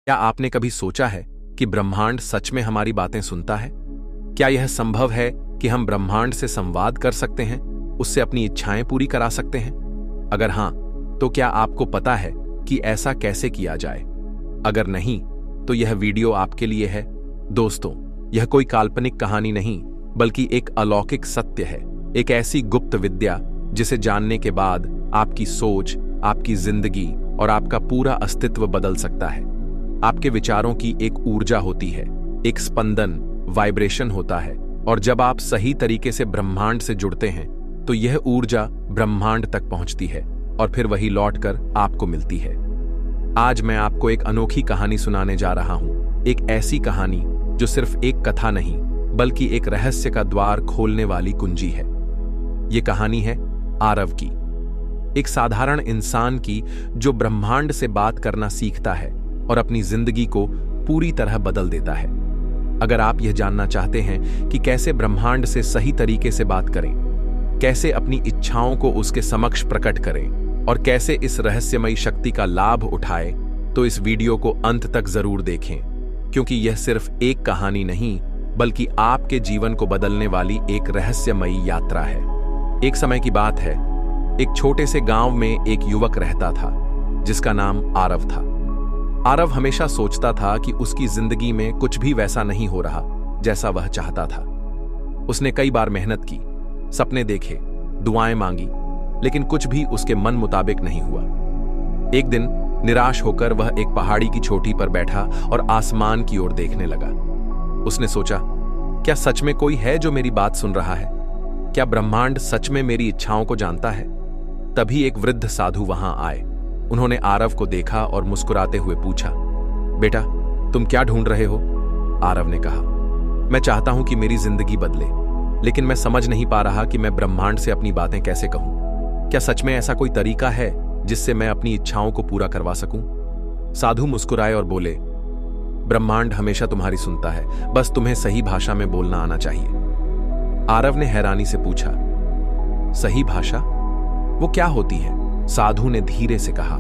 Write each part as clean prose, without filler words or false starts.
क्या आपने कभी सोचा है कि ब्रह्मांड सच में हमारी बातें सुनता है? क्या यह संभव है कि हम ब्रह्मांड से संवाद कर सकते हैं, उससे अपनी इच्छाएं पूरी करा सकते हैं? अगर हां, तो क्या आपको पता है कि ऐसा कैसे किया जाए? अगर नहीं, तो यह वीडियो आपके लिए है। दोस्तों, यह कोई काल्पनिक कहानी नहीं, बल्कि एक अलौकिक सत्य है, एक ऐसी गुप्त विद्या जिसे जानने के बाद आपकी सोच, आपकी जिंदगी और आपका पूरा अस्तित्व बदल सकता है। आपके विचारों की एक ऊर्जा होती है, एक स्पंदन, वाइब्रेशन होता है, और जब आप सही तरीके से ब्रह्मांड से जुड़ते हैं तो यह ऊर्जा ब्रह्मांड तक पहुंचती है और फिर वही लौटकर आपको मिलती है। आज मैं आपको एक अनोखी कहानी सुनाने जा रहा हूं, एक ऐसी कहानी जो सिर्फ एक कथा नहीं, बल्कि एक रहस्य का द्वार खोलने वाली कुंजी है। यह कहानी है आरव की, एक साधारण इंसान की जो ब्रह्मांड से बात करना सीखता है और अपनी जिंदगी को पूरी तरह बदल देता है। अगर आप यह जानना चाहते हैं कि कैसे ब्रह्मांड से सही तरीके से बात करें, कैसे अपनी इच्छाओं को उसके समक्ष प्रकट करें और कैसे इस रहस्यमयी शक्ति का लाभ उठाएं, तो इस वीडियो को अंत तक जरूर देखें, क्योंकि यह सिर्फ एक कहानी नहीं, बल्कि आपके जीवन को बदलने वाली एक रहस्यमयी यात्रा है। एक समय की बात है, एक छोटे से गांव में एक युवक रहता था जिसका नाम आरव था। आरव हमेशा सोचता था कि उसकी जिंदगी में कुछ भी वैसा नहीं हो रहा जैसा वह चाहता था। उसने कई बार मेहनत की, सपने देखे, दुआएं मांगी, लेकिन कुछ भी उसके मन मुताबिक नहीं हुआ। एक दिन निराश होकर वह एक पहाड़ी की चोटी पर बैठा और आसमान की ओर देखने लगा। उसने सोचा, क्या सच में कोई है जो मेरी बात सुन रहा है? क्या ब्रह्मांड सच में मेरी इच्छाओं को जानता है? तभी एक वृद्ध साधु वहां आए। उन्होंने आरव को देखा और मुस्कुराते हुए पूछा, बेटा, तुम क्या ढूंढ रहे हो? आरव ने कहा, मैं चाहता हूं कि मेरी जिंदगी बदले, लेकिन मैं समझ नहीं पा रहा कि मैं ब्रह्मांड से अपनी बातें कैसे कहूं। क्या सच में ऐसा कोई तरीका है जिससे मैं अपनी इच्छाओं को पूरा करवा सकूं? साधु मुस्कुराए और बोले, ब्रह्मांड हमेशा तुम्हारी सुनता है, बस तुम्हें सही भाषा में बोलना आना चाहिए। आरव ने हैरानी से पूछा, सही भाषा? वो क्या होती है? साधु ने धीरे से कहा,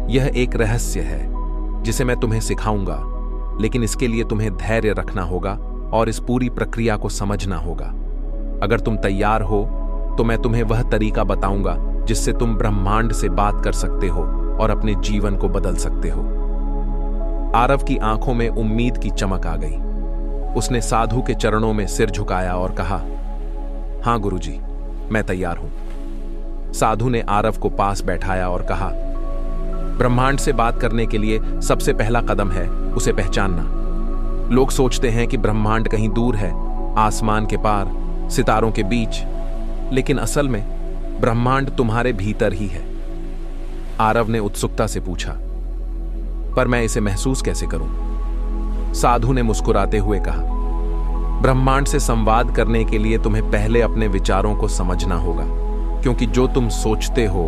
यह एक रहस्य है जिसे मैं तुम्हें सिखाऊंगा, लेकिन इसके लिए तुम्हें धैर्य रखना होगा और इस पूरी प्रक्रिया को समझना होगा। अगर तुम तैयार हो तो मैं तुम्हें वह तरीका बताऊंगा जिससे तुम ब्रह्मांड से बात कर सकते हो और अपने जीवन को बदल सकते हो। आरव की आंखों में उम्मीद की चमक आ गई। उसने साधु के चरणों में सिर झुकाया और कहा, हां गुरुजी, मैं तैयार हूं। साधु ने आरव को पास बैठाया और कहा, ब्रह्मांड से बात करने के लिए सबसे पहला कदम है उसे पहचानना। लोग सोचते हैं कि ब्रह्मांड कहीं दूर है, आसमान के पार, सितारों के बीच, लेकिन असल में ब्रह्मांड तुम्हारे भीतर ही है। आरव ने उत्सुकता से पूछा, पर मैं इसे महसूस कैसे करूं? साधु ने मुस्कुराते हुए कहा, ब्रह्मांड से संवाद करने के लिए तुम्हें पहले अपने विचारों को समझना होगा, क्योंकि जो तुम सोचते हो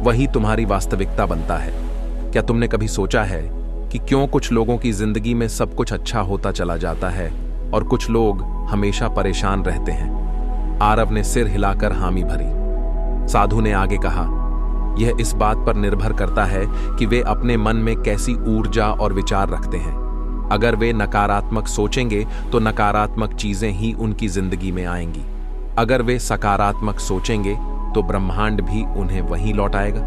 वही तुम्हारी वास्तविकता बनता है। क्या तुमने कभी सोचा है कि क्यों कुछ लोगों की जिंदगी में सब कुछ अच्छा होता चला जाता है और कुछ लोग हमेशा परेशान रहते हैं? आरव ने सिर हिलाकर हामी भरी। साधु ने आगे कहा, यह इस बात पर निर्भर करता है कि वे अपने मन में कैसी ऊर्जा और विचार रखते हैं। अगर वे नकारात्मक सोचेंगे तो नकारात्मक चीजें ही उनकी जिंदगी में आएंगी। अगर वे सकारात्मक सोचेंगे तो ब्रह्मांड भी उन्हें वहीं लौटाएगा।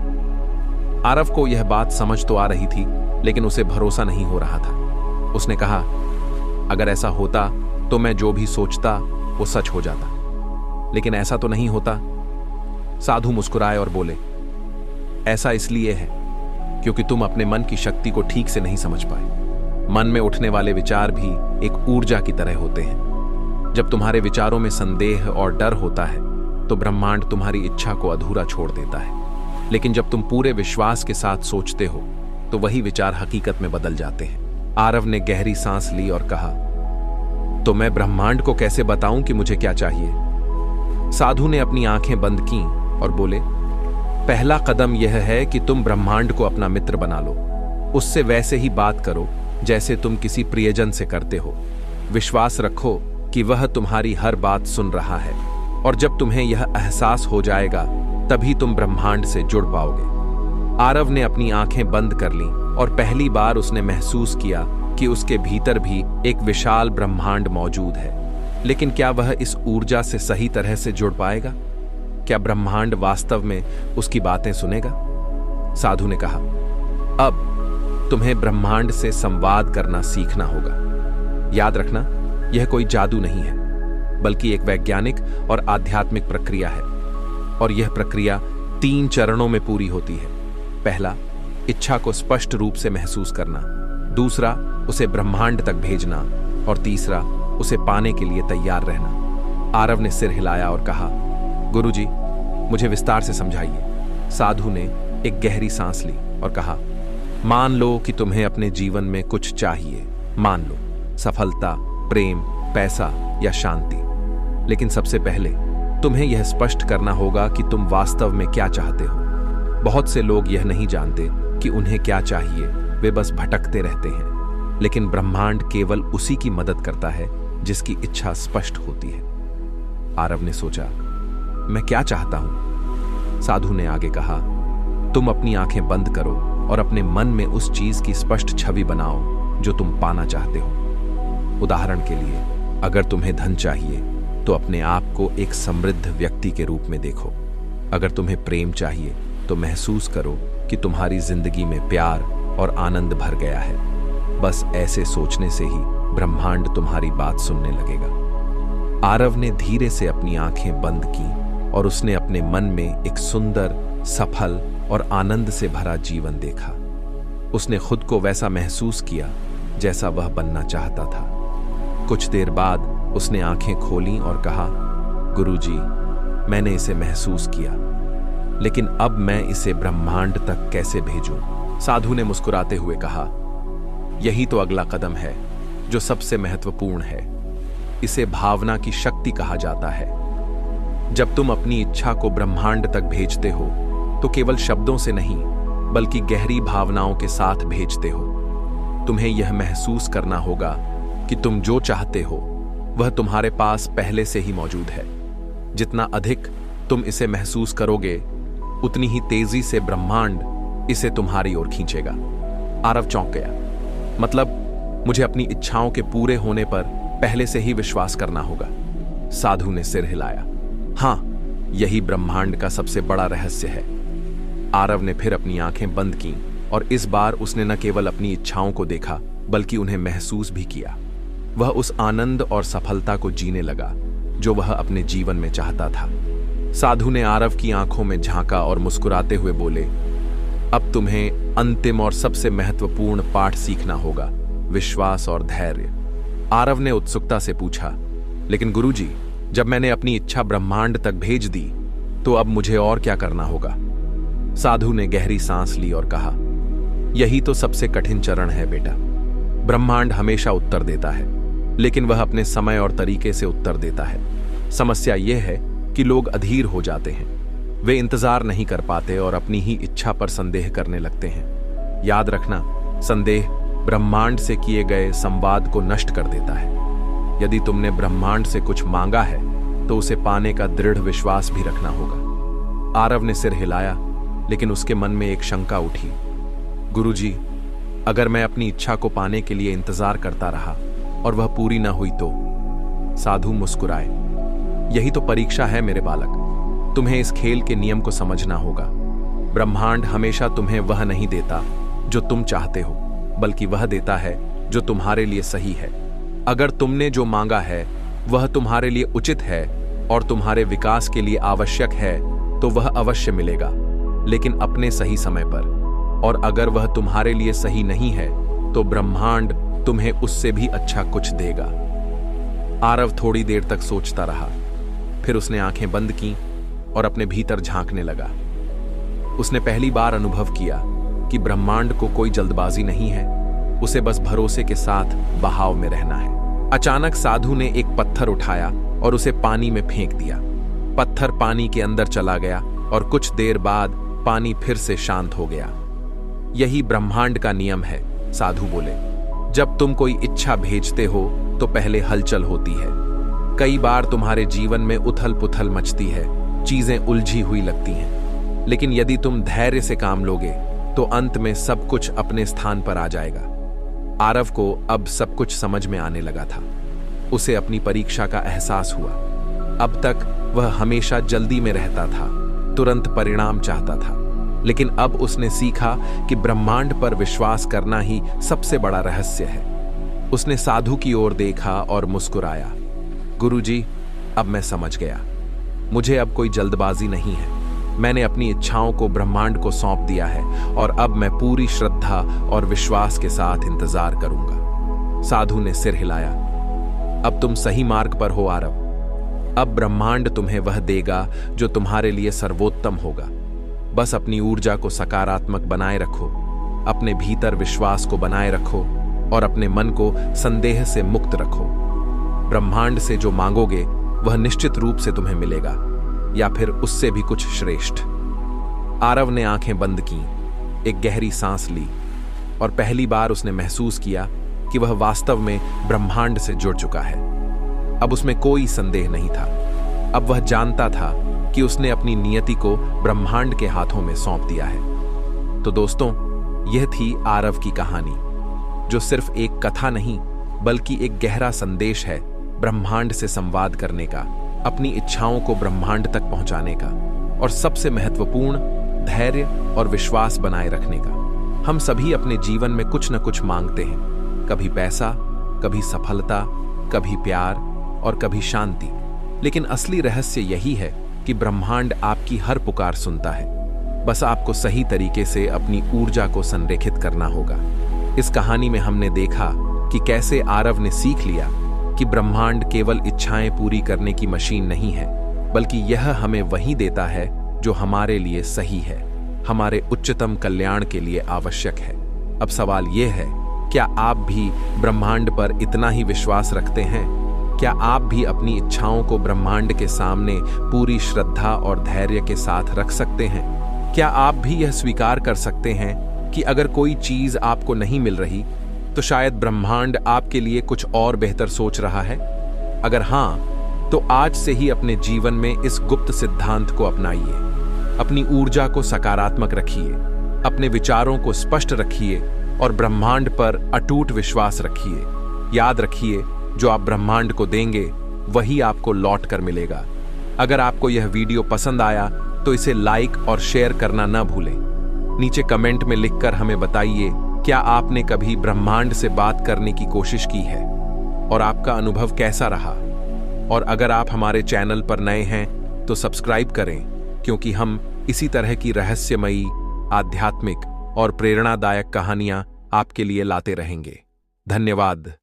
आरव को यह बात समझ तो आ रही थी, लेकिन उसे भरोसा नहीं हो रहा था। उसने कहा, अगर ऐसा होता तो मैं जो भी सोचता वो सच हो जाता, लेकिन ऐसा तो नहीं होता। साधु मुस्कुराए और बोले, ऐसा इसलिए है क्योंकि तुम अपने मन की शक्ति को ठीक से नहीं समझ पाए। मन में उठने वाले विचार भी एक ऊर्जा की तरह होते हैं। जब तुम्हारे विचारों में संदेह और डर होता है तो ब्रह्मांड तुम्हारी इच्छा को अधूरा छोड़ देता है, लेकिन जब तुम पूरे विश्वास के साथ सोचते हो तो वही विचार हकीकत में बदल जाते हैं। आरव ने गहरी सांस ली और कहा, तो मैं ब्रह्मांड को कैसे बताऊं कि मुझे क्या चाहिए? साधु ने अपनी आंखें बंद की और बोले, पहला कदम यह है कि तुम ब्रह्मांड को अपना मित्र बना लो। उससे वैसे ही बात करो जैसे तुम किसी प्रियजन से करते हो। विश्वास रखो कि वह तुम्हारी हर बात सुन रहा है, और जब तुम्हें यह एहसास हो जाएगा तभी तुम ब्रह्मांड से जुड़ पाओगे। आरव ने अपनी आंखें बंद कर लीं और पहली बार उसने महसूस किया कि उसके भीतर भी एक विशाल ब्रह्मांड मौजूद है। लेकिन क्या वह इस ऊर्जा से सही तरह से जुड़ पाएगा? क्या ब्रह्मांड वास्तव में उसकी बातें सुनेगा? साधु ने कहा, अब तुम्हें ब्रह्मांड से संवाद करना सीखना होगा। याद रखना, यह कोई जादू नहीं है, बल्कि एक वैज्ञानिक और आध्यात्मिक प्रक्रिया है। और यह प्रक्रिया 3 चरणों में पूरी होती है। पहला, इच्छा को स्पष्ट रूप से महसूस करना। दूसरा, उसे ब्रह्मांड तक भेजना। और तीसरा, उसे पाने के लिए तैयार रहना। आरव ने सिर हिलाया और कहा, गुरुजी, मुझे विस्तार से समझाइए। साधु ने एक गहरी सांस ली और कहा, मान लो कि तुम्हें अपने जीवन में कुछ चाहिए। मान लो सफलता, प्रेम, पैसा या शांति। लेकिन सबसे पहले तुम्हें यह स्पष्ट करना होगा कि तुम वास्तव में क्या चाहते हो। बहुत से लोग यह नहीं जानते कि उन्हें क्या चाहिए, वे बस भटकते रहते हैं। लेकिन ब्रह्मांड केवल उसी की मदद करता है जिसकी इच्छा स्पष्ट होती है। आरव ने सोचा, मैं क्या चाहता हूं? साधु ने आगे कहा, तुम अपनी आंखें बंद करो और अपने मन में उस चीज की स्पष्ट छवि बनाओ जो तुम पाना चाहते हो। उदाहरण के लिए, अगर तुम्हें धन चाहिए तो अपने आप को एक समृद्ध व्यक्ति के रूप में देखो। अगर तुम्हें प्रेम चाहिए तो महसूस करो कि तुम्हारी जिंदगी में प्यार और आनंद भर गया है। बस ऐसे सोचने से ही ब्रह्मांड तुम्हारी बात सुनने लगेगा। आरव ने धीरे से अपनी आंखें बंद की और उसने अपने मन में एक सुंदर, सफल और आनंद से भरा जीवन देखा। उसने खुद को वैसा महसूस किया जैसा वह बनना चाहता था। कुछ देर बाद उसने आंखें खोलीं और कहा, गुरुजी, मैंने इसे महसूस किया, लेकिन अब मैं इसे ब्रह्मांड तक कैसे भेजूं? साधु ने मुस्कुराते हुए कहा, यही तो अगला कदम है जो सबसे महत्वपूर्ण है। इसे भावना की शक्ति कहा जाता है। जब तुम अपनी इच्छा को ब्रह्मांड तक भेजते हो तो केवल शब्दों से नहीं, बल्कि गहरी भावनाओं के साथ भेजते हो। तुम्हें यह महसूस करना होगा कि तुम जो चाहते हो वह तुम्हारे पास पहले से ही मौजूद है। जितना अधिक तुम इसे महसूस करोगे, उतनी ही तेजी से ब्रह्मांड इसे तुम्हारी ओर खींचेगा। आरव चौंक गया। मतलब मुझे अपनी इच्छाओं के पूरे होने पर पहले से ही विश्वास करना होगा? साधु ने सिर हिलाया। हां, यही ब्रह्मांड का सबसे बड़ा रहस्य है। आरव ने फिर अपनी आंखें बंद की और इस बार उसने न केवल अपनी इच्छाओं को देखा, बल्कि उन्हें महसूस भी किया। वह उस आनंद और सफलता को जीने लगा जो वह अपने जीवन में चाहता था। साधु ने आरव की आंखों में झांका और मुस्कुराते हुए बोले, अब तुम्हें अंतिम और सबसे महत्वपूर्ण पाठ सीखना होगा, विश्वास और धैर्य। आरव ने उत्सुकता से पूछा, लेकिन गुरुजी, जब मैंने अपनी इच्छा ब्रह्मांड तक भेज दी तो अब मुझे और क्या करना होगा? साधु ने गहरी सांस ली और कहा, यही तो सबसे कठिन चरण है बेटा। ब्रह्मांड हमेशा उत्तर देता है, लेकिन वह अपने समय और तरीके से उत्तर देता है। समस्या यह है कि लोग अधीर हो जाते हैं। वे इंतजार नहीं कर पाते और अपनी ही इच्छा पर संदेह करने लगते हैं। याद रखना, संदेह ब्रह्मांड से किए गए संवाद को नष्ट कर देता है। यदि तुमने ब्रह्मांड से कुछ मांगा है तो उसे पाने का दृढ़ विश्वास भी रखना होगा। आरव ने सिर हिलाया, लेकिन उसके मन में एक शंका उठी। गुरुजी, अगर मैं अपनी इच्छा को पाने के लिए इंतजार करता रहा और वह पूरी ना हुई तो? साधु मुस्कुराए। यही तो परीक्षा है मेरे बालक। तुम्हें इस खेल के नियम को समझना होगा। ब्रह्मांड हमेशा तुम्हें वह नहीं देता जो तुम चाहते हो, बल्कि वह देता है जो तुम्हारे लिए सही है। अगर तुमने जो मांगा है वह तुम्हारे लिए उचित है और तुम्हारे विकास के लिए आवश्यक है तो वह अवश्य मिलेगा, लेकिन अपने सही समय पर। और अगर वह तुम्हारे लिए सही नहीं है तो ब्रह्मांड तुम्हें उससे भी अच्छा कुछ देगा। आरव थोड़ी देर तक सोचता रहा, फिर उसने आंखें बंद की और अपने भीतर झांकने लगा। उसने पहली बार अनुभव किया कि ब्रह्मांड को कोई जल्दबाजी नहीं है, उसे बस भरोसे के साथ बहाव में रहना है। अचानक साधु ने एक पत्थर उठाया और उसे पानी में फेंक दिया। पत्थर पानी के अंदर चला गया और कुछ देर बाद पानी फिर से शांत हो गया। यही ब्रह्मांड का नियम है, साधु बोले। जब तुम कोई इच्छा भेजते हो तो पहले हलचल होती है। कई बार तुम्हारे जीवन में उथल पुथल मचती है, चीजें उलझी हुई लगती हैं। लेकिन यदि तुम धैर्य से काम लोगे तो अंत में सब कुछ अपने स्थान पर आ जाएगा। आरव को अब सब कुछ समझ में आने लगा था। उसे अपनी परीक्षा का एहसास हुआ। अब तक वह हमेशा जल्दी में रहता था, तुरंत परिणाम चाहता था, लेकिन अब उसने सीखा कि ब्रह्मांड पर विश्वास करना ही सबसे बड़ा रहस्य है। उसने साधु की ओर देखा और मुस्कुराया। गुरुजी, अब मैं समझ गया। मुझे अब कोई जल्दबाजी नहीं है। मैंने अपनी इच्छाओं को ब्रह्मांड को सौंप दिया है और अब मैं पूरी श्रद्धा और विश्वास के साथ इंतजार करूंगा। साधु ने सिर हिलाया। अब तुम सही मार्ग पर हो आरव। अब ब्रह्मांड तुम्हें वह देगा जो तुम्हारे लिए सर्वोत्तम होगा। बस अपनी ऊर्जा को सकारात्मक बनाए रखो, अपने भीतर विश्वास को बनाए रखो और अपने मन को संदेह से मुक्त रखो। ब्रह्मांड से जो मांगोगे वह निश्चित रूप से तुम्हें मिलेगा, या फिर उससे भी कुछ श्रेष्ठ। आरव ने आंखें बंद की, एक गहरी सांस ली और पहली बार उसने महसूस किया कि वह वास्तव में ब्रह्मांड से जुड़ चुका है। अब उसमें कोई संदेह नहीं था। अब वह जानता था कि उसने अपनी नियति को ब्रह्मांड के हाथों में सौंप दिया है। तो दोस्तों, यह थी आरव की कहानी, जो सिर्फ एक कथा नहीं बल्कि एक गहरा संदेश है ब्रह्मांड से संवाद करने का, अपनी इच्छाओं को ब्रह्मांड तक पहुंचाने का और सबसे महत्वपूर्ण धैर्य और विश्वास बनाए रखने का। हम सभी अपने जीवन में कुछ न कुछ मांगते हैं, कभी पैसा, कभी सफलता, कभी प्यार और कभी शांति। लेकिन असली रहस्य यही है कि ब्रह्मांड आपकी हर पुकार सुनता है। बस आपको सही तरीके से अपनी ऊर्जा को संरेखित करना होगा। इस कहानी में हमने देखा कि कैसे आरव ने सीख लिया कि ब्रह्मांड केवल इच्छाएं पूरी करने की मशीन नहीं है, बल्कि यह हमें वही देता है जो हमारे लिए सही है, हमारे उच्चतम कल्याण के लिए आवश्यक है। अब सवाल यह है, क्या आप भी ब्रह्मांड पर इतना ही विश्वास रखते हैं? क्या आप भी अपनी इच्छाओं को ब्रह्मांड के सामने पूरी श्रद्धा और धैर्य के साथ रख सकते हैं? क्या आप भी यह स्वीकार कर सकते हैं कि अगर कोई चीज आपको नहीं मिल रही तो शायद ब्रह्मांड आपके लिए कुछ और बेहतर सोच रहा है? अगर हां, तो आज से ही अपने जीवन में इस गुप्त सिद्धांत को अपनाइए। अपनी ऊर्जा को सकारात्मक रखिए, अपने विचारों को स्पष्ट रखिए और ब्रह्मांड पर अटूट विश्वास रखिए। याद रखिए, जो आप ब्रह्मांड को देंगे वही आपको लौट कर मिलेगा। अगर आपको यह वीडियो पसंद आया तो इसे लाइक और शेयर करना न भूलें। नीचे कमेंट में लिखकर हमें बताइए, क्या आपने कभी ब्रह्मांड से बात करने की कोशिश की है और आपका अनुभव कैसा रहा? और अगर आप हमारे चैनल पर नए हैं तो सब्सक्राइब करें, क्योंकि हम इसी तरह की रहस्यमयी, आध्यात्मिक और प्रेरणादायक कहानियां आपके लिए लाते रहेंगे। धन्यवाद।